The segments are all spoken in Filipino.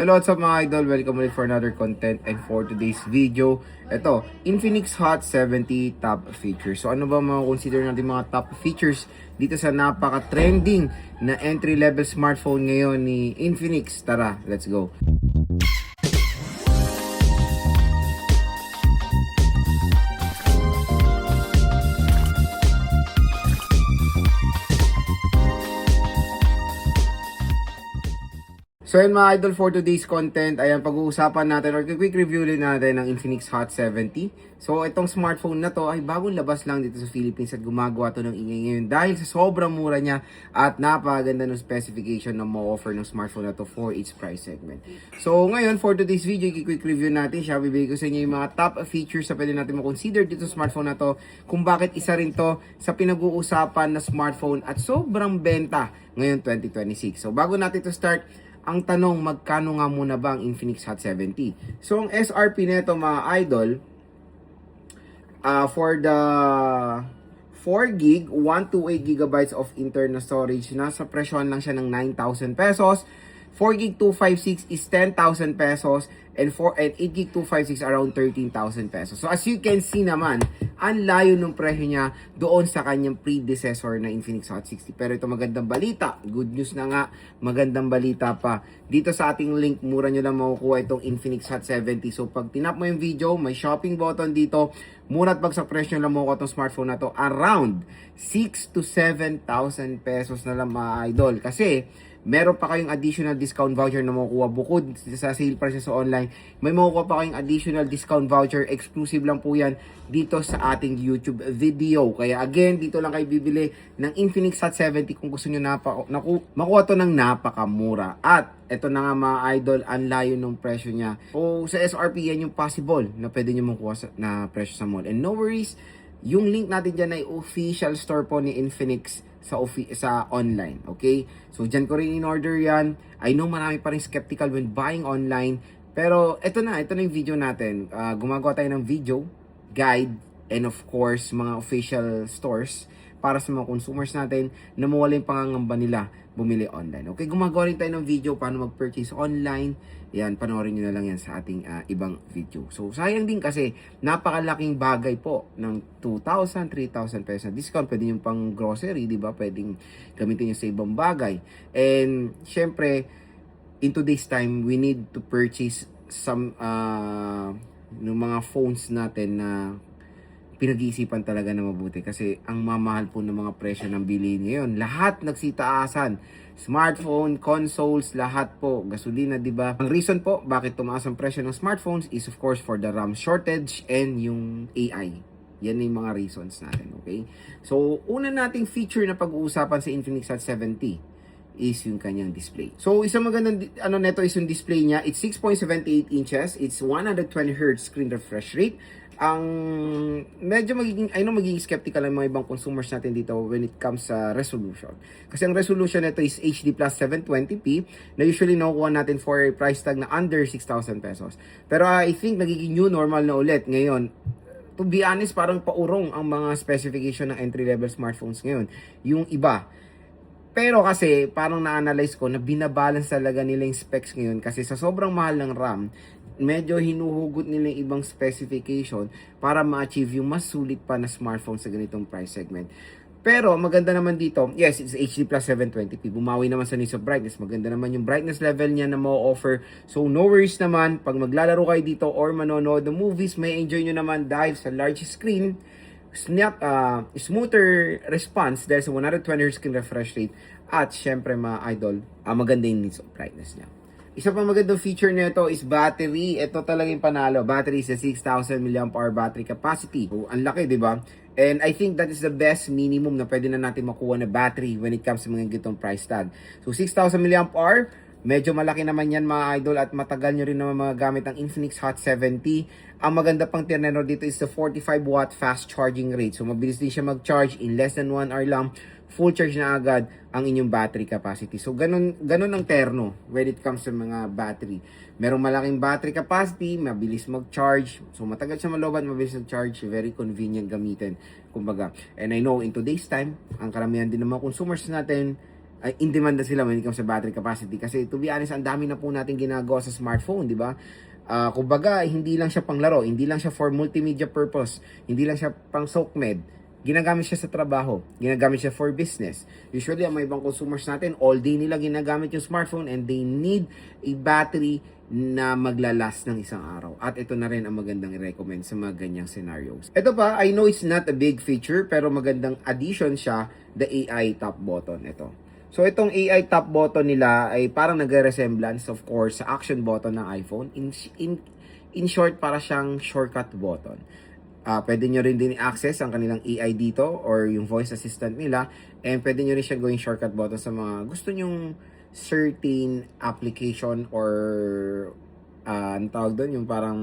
Hello, what's up mga idol? Welcome ulit for another content and for today's video, ito, Infinix Hot 70 top features. So ano ba mga consider natin mga top features dito sa napaka-trending na entry-level smartphone ngayon ni Infinix? Tara, let's go! So yun mga idol, for today's content, ayan, pag-uusapan natin or quick review din natin ng Infinix Hot 70. So itong smartphone na to ay bagong labas lang dito sa Philippines at gumagawa to ng ingay ngayon dahil sa sobrang mura niya at napakaganda ng specification na mo-offer ng smartphone na to for its price segment. So ngayon, for today's video, quick review natin siya. Bibigay ko sa inyo yung mga top features na pwede natin makonsider dito sa smartphone na to, kung bakit isa rin to sa pinag-uusapan na smartphone at sobrang benta ngayon 2026. So bago natin to start, ang tanong, magkano nga muna ba ang Infinix Hot 70? So, ang SRP nito mga idol, for the 4GB, 128GB of internal storage, nasa presyohan lang siya ng 9,000 pesos. 4GB 256 is 10,000 pesos and 8GB 256 around 13,000 pesos. So as you can see naman, ang layo ng presyo niya doon sa kanyang predecessor na Infinix Hot 60. Pero ito magandang balita, good news na nga, magandang balita pa. Dito sa ating link, mura nyo lang makukuha itong Infinix Hot 70. So pag tinap mo yung video, may shopping button dito, mura at bagsak presyo lang makukuha itong smartphone na to, around 6 to 7,000 pesos na lang mga idol. Kasi meron pa kayong additional discount voucher na makukuha bukod sa sale prices sa online. May makukuha pa kayong additional discount voucher, exclusive lang po yan dito sa ating YouTube video. Kaya again, dito lang kayo bibili ng Infinix Hot 70 kung gusto nyo makuha to ng napakamura. At eto na nga mga idol, ang layo ng presyo niya. O sa SRP, yan yung possible na pwede nyo makuha na presyo sa mall. And no worries, yung link natin dyan ay official store po ni Infinix sa online, okay? So, dyan ko rin in-order yan. I know marami pa rin skeptical when buying online. Pero, ito na yung video natin. Gumagawa tayo ng video, guide, and of course, mga official stores para sa mga consumers natin na mawala yung pangangamba nila bumili online. Okay, gumagawa rin tayo ng video paano mag-purchase online. Yan, panoorin nyo na lang yan sa ating ibang video. So, sayang din kasi napakalaking bagay po ng 2,000, 3,000 pesos na discount. Pwede yung pang grocery, di ba? Pwedeng gamitin nyo sa ibang bagay. And, syempre, in today's time, we need to purchase some ng mga phones natin na pinag-iisipan talaga na mabuti kasi ang mamahal po ng mga presyo ng bilihin ngayon. Lahat nagsitaasan. Smartphone, consoles, lahat po. Gasolina, di ba? Ang reason po bakit tumaas ang presyo ng smartphones is of course for the RAM shortage and yung AI. Yan yung mga reasons natin, okay? So, una nating feature na pag-uusapan sa Infinix Hot 70 is yung kanyang display. So, isang magandang neto is yung display niya. It's 6.78 inches. It's 120Hz screen refresh rate. Ang medyo magiging skeptical ang mga ibang consumers natin dito when it comes sa resolution. Kasi ang resolution nito is HD plus 720p na usually nakukuha natin for a price tag na under 6,000 pesos. Pero I think nagiging new normal na ulit ngayon. To be honest, parang paurong ang mga specification ng entry-level smartphones ngayon. Yung iba. Pero kasi parang na-analyze ko na binabalance talaga nila yung specs ngayon kasi sa sobrang mahal ng RAM, medyo hinuhugot nila yung ibang specification para ma-achieve yung mas sulit pa na smartphone sa ganitong price segment. Pero maganda naman dito, yes, it's HD plus 720p. Bumawi naman sa needs of brightness. Maganda naman yung brightness level niya na ma-offer. So no worries naman, pag maglalaro kayo dito or manonood ng movies, may enjoy nyo naman dahil sa large screen, smoother response dahil sa 120Hz screen refresh rate at syempre mga idol, maganda yung needs of brightness niya. Isa pang magandang feature nito is battery. Ito talaga yung panalo. Battery is a 6,000 mAh battery capacity. So, ang laki, di ba? And I think that is the best minimum na pwede na natin makuha na battery when it comes to mga gitong price tag. So, 6,000 mAh, medyo malaki naman yan mga idol at matagal nyo rin naman mga gamit ang Infinix Hot 70. Ang maganda pang tinanong dito is the 45 watt fast charging rate. So, mabilis din siya mag-charge in less than 1 hour lang. Full charge na agad ang inyong battery capacity. So, ganun ang terno when it comes to mga battery. Merong malaking battery capacity, mabilis mag-charge. So, matagal siya malobat, mabilis mag-charge. Very convenient gamitin, kumbaga. And I know, in today's time, ang karamihan din ng mga consumers natin, in demand na sila when it comes sa battery capacity. Kasi to be honest, ang dami na po natin ginagawa sa smartphone, di ba? Kumbaga, hindi lang siya pang laro, hindi lang siya for multimedia purpose, hindi lang siya pang SOCMED. Ginagamit siya sa trabaho, ginagamit siya for business. Usually, ang mga ibang consumers natin, all day nila ginagamit yung smartphone and they need a battery na maglalast ng isang araw. At ito na rin ang magandang i-recommend sa mga ganyang scenarios. Ito pa, I know it's not a big feature, pero magandang addition siya, the AI top button. Ito. So, itong AI top button nila ay parang nagre-resemblance, of course, sa action button ng iPhone. In short, para siyang shortcut button. Pwede nyo rin din i-access ang kanilang AI dito or yung voice assistant nila. And pwede nyo rin siya gawing shortcut button sa mga gusto nyong certain application or ang tawag doon, yung parang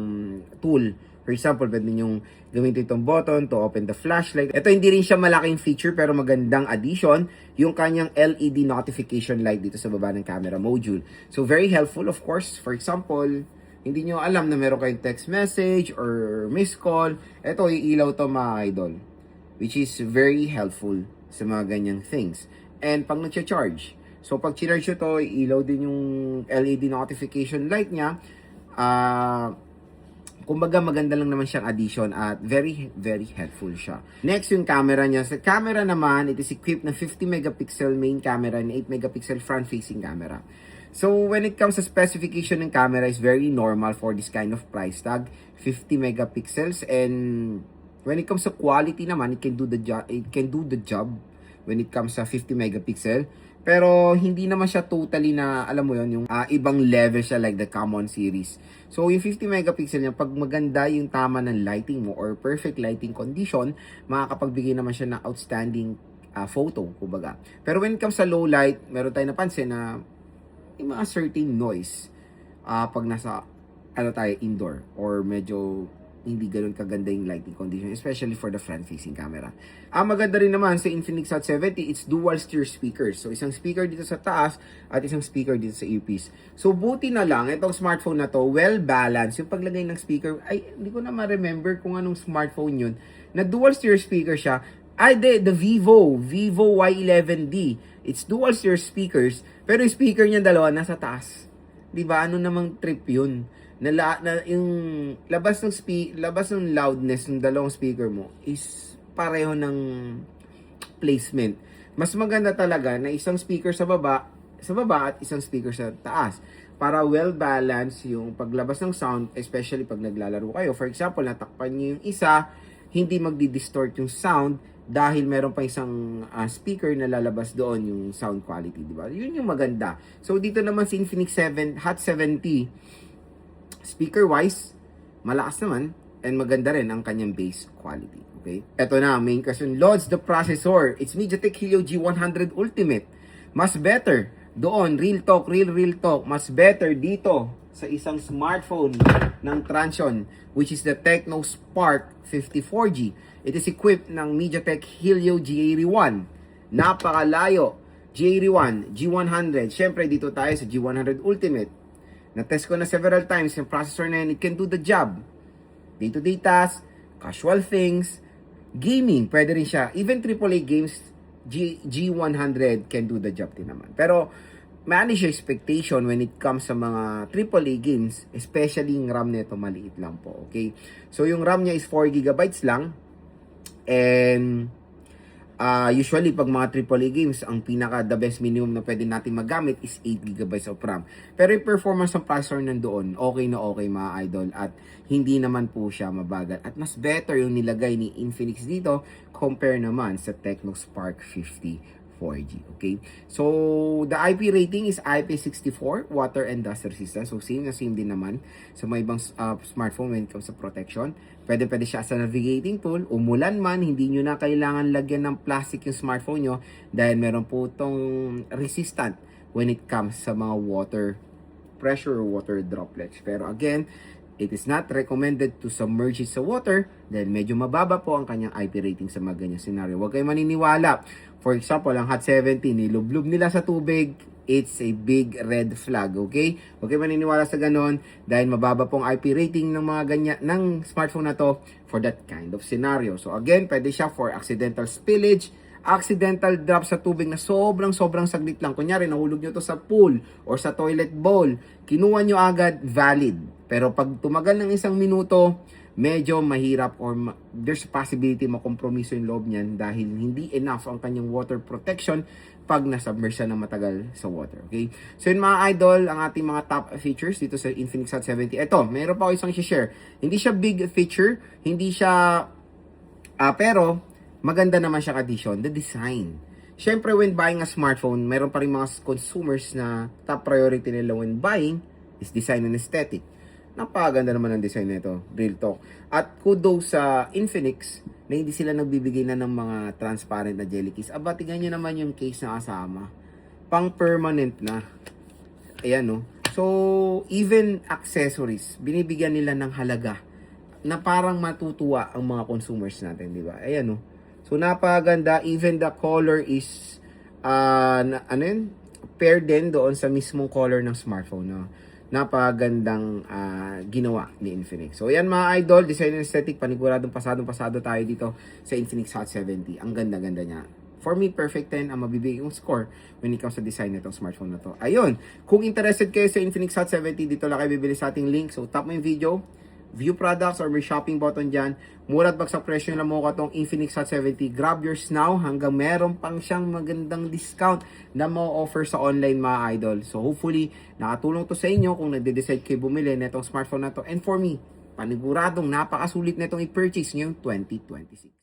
tool. For example, pwede nyong gamitin itong button to open the flashlight. Ito hindi rin siya malaking feature pero magandang addition, yung kanyang LED notification light dito sa baba ng camera module. So very helpful of course. For example, hindi nyo alam na meron kayong text message or missed call, ito iilaw to mga idol. Which is very helpful sa mga ganyang things. And pag nag-charge, so pag charge nyo to, iilaw din yung LED notification light niya. Kumbaga maganda lang naman siyang addition at very, very helpful siya. Next, yung camera niya. Sa camera naman, it is equipped na 50 megapixel main camera and 8 megapixel front-facing camera. So, when it comes sa specification ng camera, is very normal for this kind of price tag. 50 megapixels and when it comes sa quality naman, it can do the job when it comes sa 50 megapixel. Pero hindi naman siya totally na, alam mo yon, yung ibang level siya like the common series. So, yung 50 megapixel niya, pag maganda yung tama ng lighting mo or perfect lighting condition, makakapagbigay naman siya ng outstanding photo, kumbaga. Pero when it comes sa low light, meron tayong napansin na yung mga certain noise pag nasa tayo indoor or medyo hindi ganoon kaganda yung lighting condition, especially for the front-facing camera. Ang maganda rin naman sa Infinix Hot 70, it's dual steer speakers. So, isang speaker dito sa taas at isang speaker dito sa earpiece. So, buti na lang, itong smartphone na to, well-balanced. Yung paglagay ng speaker, ay, hindi ko na ma-remember kung anong smartphone yun, na dual steer speaker siya. The Vivo Y11D. It's dual steer speakers, pero yung speaker niya dalawa nasa taas. 'Di ba? Ano namang trip yun? Yung labas ng loudness ng dalawang speaker mo is pareho ng placement. Mas maganda talaga na isang speaker sa baba at isang speaker sa taas para well balance yung paglabas ng sound, especially pag naglalaro kayo. For example, natakpan niyo yung isa, hindi magdi-distort yung sound dahil meron pa isang speaker na lalabas doon yung sound quality, di ba? Yun yung maganda. So dito naman si Infinix Hot 70 speaker wise, malakas naman and maganda rin ang kanyang bass quality. Okay? Ito na, main question. Loads the processor. It's MediaTek Helio G100 Ultimate. Mas better. Doon, real talk. Mas better dito sa isang smartphone ng Transsion, which is the Tecno Spark 54G. It is equipped ng MediaTek Helio G81. Napakalayo. G81, G100. Syempre, dito tayo sa G100 Ultimate. Na-test ko na several times yung processor na yun, it can do the job. Day-to-day tasks, casual things, gaming, pwede rin siya. Even AAA games, G100 can do the job din naman. Pero, manage your expectation when it comes sa mga AAA games, especially yung RAM nito, maliit lang po, okay? So, yung RAM niya is 4GB lang. And usually, pag mga AAA games, ang the best minimum na pwede natin magamit is 8GB of RAM. Pero yung performance ng processor nandoon, okay na okay mga idol. At hindi naman po siya mabagal. At mas better yung nilagay ni Infinix dito compare naman sa Tecno Spark 50 4G, okay? So, the IP rating is IP64, water and dust resistant. So, same din naman sa mga ibang smartphone when it comes sa protection. Pwede siya sa navigating tool. Umulan man, hindi nyo na kailangan lagyan ng plastic yung smartphone nyo dahil meron po itong resistant when it comes sa mga water pressure or water droplets. Pero again, it is not recommended to submerge it sa water dahil medyo mababa po ang kanyang IP rating sa mga ganyang scenario. Huwag kayong maniniwala. For example, ang Hot 70, nilublob nila sa tubig, it's a big red flag, okay? Huwag kayong maniniwala sa ganon dahil mababa pong IP rating ng mga ganyan, ng smartphone na to for that kind of scenario. So again, pwede siya for accidental spillage accidental drop sa tubig na sobrang saglit lang. Kunyari, nahulog nyo to sa pool or sa toilet bowl. Kinuha nyo agad, valid. Pero pag tumagal ng 1 minuto, medyo mahirap or there's a possibility makompromiso yung loob niyan dahil hindi enough ang kanyang water protection pag nasubmerge siya ng matagal sa water. Okay? So yun mga idol, ang ating mga top features dito sa Infinix Hot 70. Ito, mayroon pa ako isang share. Hindi siya big feature, hindi siya pero maganda naman siya condition, the design. Siyempre, when buying a smartphone, mayroon pa rin mga consumers na top priority nila when buying is design and aesthetic. Napakaganda naman ang design nito, real talk. At kudos sa Infinix na hindi sila nagbibigay na ng mga transparent na jelly case. Aba, tingnan nyo naman yung case na kasama. Pang permanent na. Ayan, no? So, even accessories, binibigyan nila ng halaga na parang matutuwa ang mga consumers natin, di ba? Ayan, no? So, napaganda. Even the color is, pair din doon sa mismong color ng smartphone, no? Napagandang ginawa ni Infinix. So, yan mga idol, design and aesthetic, paniguradong pasado tayo dito sa Infinix Hot 70. Ang ganda-ganda niya. For me, perfect 10 ang mabibigay kong score when it comes sa design nitong smartphone na to. Ayun, kung interested kayo sa Infinix Hot 70, dito lang kayo bibili sa ating link. So, tap mo yung video, view products or may shopping button dyan. Mura at bagsak presyo na mo ka tong Infinix Hot 70. Grab yours now hanggang meron pang siyang magandang discount na ma-offer sa online mga idol. So hopefully, nakatulong to sa inyo kung nagde-decide kayo bumili na itong smartphone na to. And for me, paniguradong napakasulit na itong i-purchase ngayong 2026.